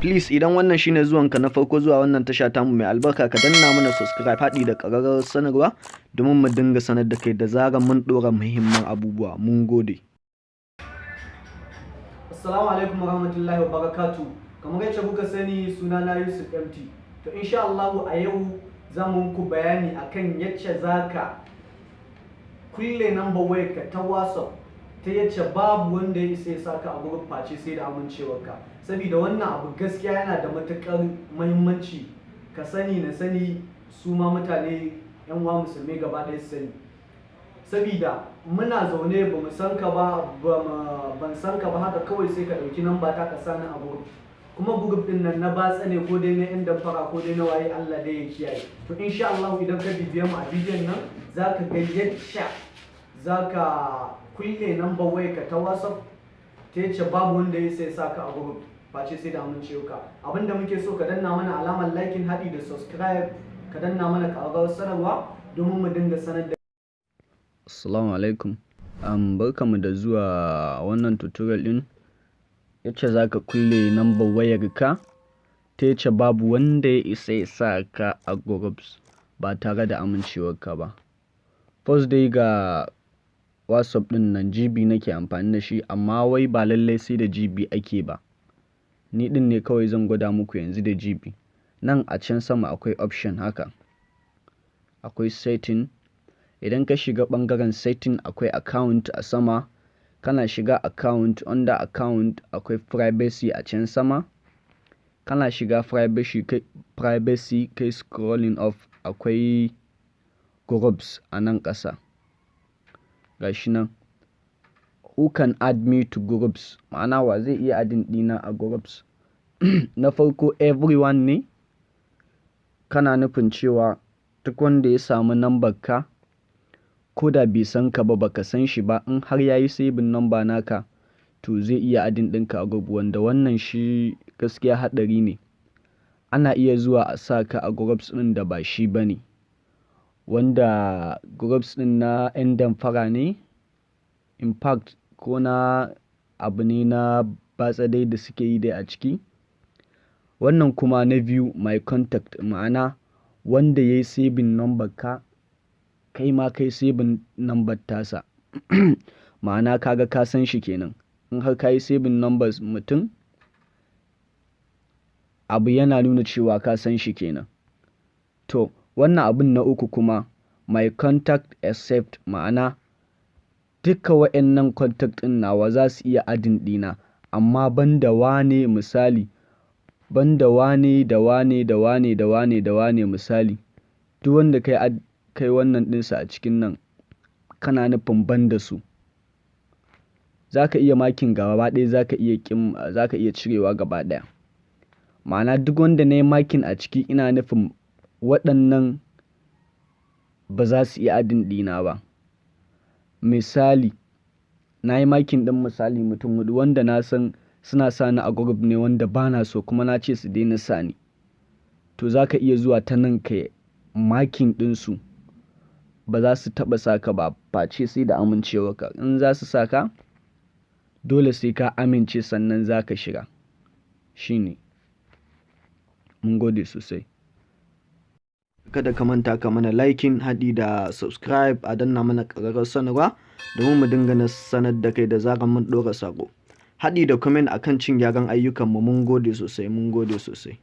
Please idan wannan shine zuwanka na farko zuwa wannan tasha tamu mai albarka ka danna mana subscribe haɗi da ƙararrawar sanarwa domin mu dinga sanar da kai da zarar mun ɗora muhimman abubuwa. Mun gode. Assalamu alaikum warahmatullahi wabarakatuh. Kamar yadda kuka sani sunana Yusuf MT. To insha Allah a yau za mu muku bayani akan yadda zaka kulle number wayarka ta WhatsApp ta yadda babu wanda ya isa ya saka a gurin face sai da amincewarka. Saboda wannan abu gaskiya yana da matukar muhimmanci ka sani na sani su ma mutane yan uwa musulmai gaba ɗaya su sani. Saboda muna zaune ba mu san ka ba ban san ka ba haka kawai sai ka ɗauki namba ta ka sani a gurin. Kuma group din nan na batsa ne ko dai na yan damfara ko dai na waye Allah dai ya kiyaye. To insha Allah idan ka bibiye mu a bidiyon nan zaka ga yadda zaka kulle number wayarka ta WhatsApp ta yace babu wanda ya sai saka a group face sai da amincewarka. Abinda muke so ka danna mana alamar liking haɗi da subscribe ka danna mana ƙararrawar sanarwa domin mu dinga sanar da. Assalamu alaikum. Barkamu da zuwa wannan tutorial din. Yace zaka kulle number wayarka ta yace babu wanda ya isa ya saka a groups ba tare da amincewarka ba. First dai ga WhatsApp din nan GB nake amfani da shi amma wai ba lallai sai da GB ake ba. Ni din ne kawai zan gwada muku yanzu da GB. Nan a can sama akwai option haka. Akwai setting. Idan ka shiga bangaren setting akwai account a sama. Kana shiga account, under account akwai privacy a can sama. Kana shiga privacy kai scrolling off akwai groups a nan ƙasa. Gashi nan. Who can add me to groups? Ma'ana wa zai iya adin dina a groups? Na farko everyone ne. Kana nufin cewa duk wanda ya samu number ka ko da bai san ka ba baka san shi ba in har yayi saving number naka to zai iya adin ɗinka a group wanda wannan shi gaskiya haɗari ne. Ana iya zuwa a saka a groups ɗin da ba shi bane. Wanda groups ɗin na 'yan damfara ne. In fact ko na abu ne na batsa dai da suke yi dai a ciki. Wannan kuma na biyu my contact ma'ana wanda yayi saving number ka kai ma kai saving number tasa. Ma'ana kaga ka san shi kenan. In har ka yi saving numbers mutum abu yana nuna cewa ka san shi kenan. To wannan abun na uku kuma my contact accept ma'ana duka wa'annan contact ɗin nawa za su iya adin ɗina amma banda wane misali banda wane da wane da wane da wane da wane misali duk wanda kai wannan ɗinsa a cikin nan kana nufin banda su. Zaka iya makin gaba ɗaya zaka iya cirewa gaba ɗaya. Ma'ana duk wanda na yi makin a ciki ina nufin waɗannan ba za su iya adin ɗina ba. Misali na yi makin ɗin misali mutum huɗu wanda na san suna sani a group ne wanda ba na so kuma na ce su daina sani. To za ka iya zuwa ta nan ka makin ɗinsu ba za su taɓa saka ba face sai da amincewarka. In za su saka dole sai ka amince sannan za ka shiga. Shi ne. Mun gode sosai. Kada ka manta ka mana liking haɗi da subscribe a danna mana ƙararrawar sanarwa domin mu dinga sanar da kai da zarar mun ɗora sako. Haɗi da comment akan cin gyaran ayyukanmu. Mun gode sosai.